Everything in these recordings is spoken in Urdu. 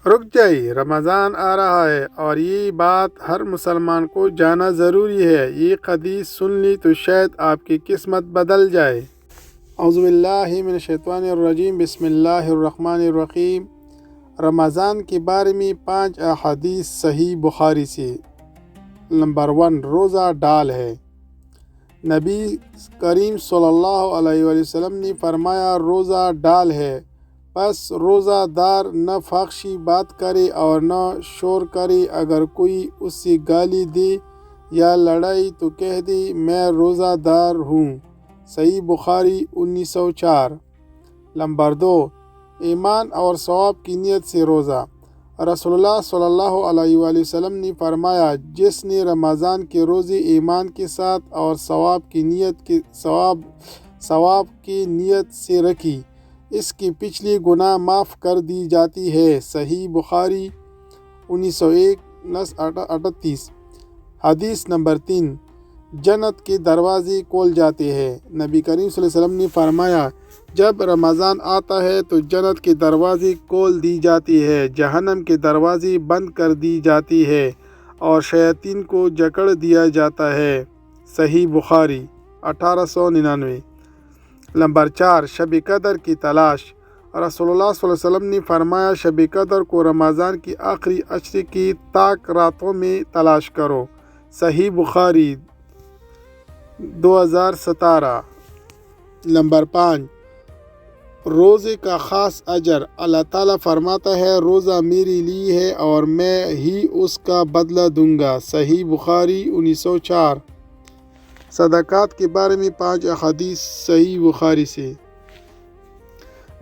رک جائیے، رمضان آ رہا ہے اور یہ بات ہر مسلمان کو جانا ضروری ہے۔ یہ حدیث سن لی تو شاید آپ کی قسمت بدل جائے۔ اعوذ باللہ من الشیطان الرجیم، بسم اللہ الرحمن الرحیم۔ رمضان کے بارے میں 5 احادیث صحیح بخاری سے۔ نمبر 1، روزہ ڈال ہے۔ نبی کریم صلی اللہ علیہ وسلم نے فرمایا، روزہ ڈال ہے، پس روزہ دار نہ فحشی بات کرے اور نہ شور کرے۔ اگر کوئی اس سے گالی دے یا لڑائی تو کہہ دے میں روزہ دار ہوں۔ صحیح بخاری 1904۔ نمبر 2، ایمان اور ثواب کی نیت سے روزہ۔ رسول اللہ صلی اللہ علیہ وآلہ وسلم نے فرمایا، جس نے رمضان کے روزے ایمان کے ساتھ اور ثواب کی نیت سے رکھی، اس کی پچھلی گناہ معاف کر دی جاتی ہے۔ صحیح بخاری 1901-38۔ حدیث نمبر 3، جنت کے دروازے کھول جاتے ہیں۔ نبی کریم صلی اللہ علیہ وسلم نے فرمایا، جب رمضان آتا ہے تو جنت کے دروازے کھول دی جاتی ہے، جہنم کے دروازے بند کر دی جاتی ہے اور شیاطین کو جکڑ دیا جاتا ہے۔ صحیح بخاری 1899۔ نمبر 4، شب قدر کی تلاش۔ رسول اللہ صلی اللہ علیہ وسلم نے فرمایا، شب قدر کو رمضان کی آخری 10 کی تاک راتوں میں تلاش کرو۔ صحیح بخاری 2017۔ نمبر 5، روزے کا خاص اجر۔ اللہ تعالیٰ فرماتا ہے، روزہ میرے لیے ہے اور میں ہی اس کا بدلہ دوں گا۔ صحیح بخاری 1904۔ صدقات کے بارے میں 5 احادیث صحیح بخاری سے۔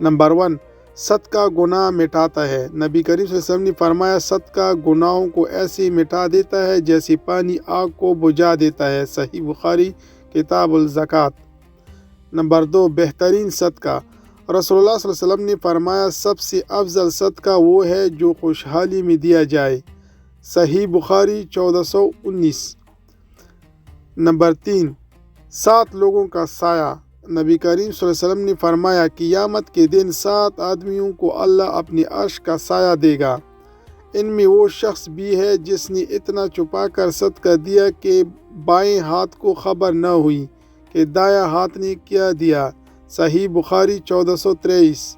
نمبر 1، صدقہ گناہ مٹاتا ہے۔ نبی کریم صلی اللہ علیہ وسلم نے فرمایا، صدقہ گناہوں کو ایسے مٹا دیتا ہے جیسے پانی آگ کو بجھا دیتا ہے۔ صحیح بخاری کتاب الزکوٰۃ۔ نمبر 2، بہترین صدقہ۔ رسول اللہ صلی اللہ علیہ وسلم نے فرمایا، سب سے افضل صدقہ وہ ہے جو خوشحالی میں دیا جائے۔ صحیح بخاری 1419۔ نمبر 3، 7 لوگوں کا سایہ۔ نبی کریم صلی اللہ علیہ وسلم نے فرمایا، قیامت کے دن 7 آدمیوں کو اللہ اپنے عرش کا سایہ دے گا۔ ان میں وہ شخص بھی ہے جس نے اتنا چھپا کر صدقہ دیا کہ بائیں ہاتھ کو خبر نہ ہوئی کہ دایاں ہاتھ نے کیا دیا۔ صحیح بخاری 1423۔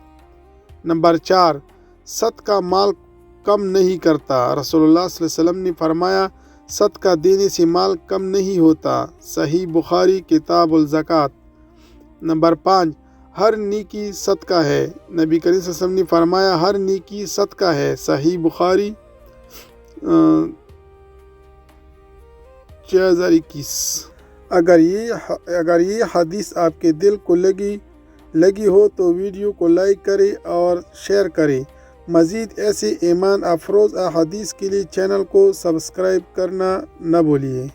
نمبر 4، صدقہ مال کم نہیں کرتا۔ رسول اللہ صلی اللہ علیہ وسلم نے فرمایا، صدقہ دینے سے مال کم نہیں ہوتا۔ صحیح بخاری کتاب الزکوٰۃ۔ نمبر 5، ہر نیکی صدقہ ہے۔ نبی کریم صلی اللہ علیہ وسلم نے فرمایا، ہر نیکی صدقہ ہے۔ صحیح بخاری 6021۔ اگر یہ حدیث آپ کے دل کو لگی ہو تو ویڈیو کو لائک کریں اور شیئر کریں۔ مزید ایسے ایمان افروز احادیث کے لیے چینل کو سبسکرائب کرنا نہ بھولیے۔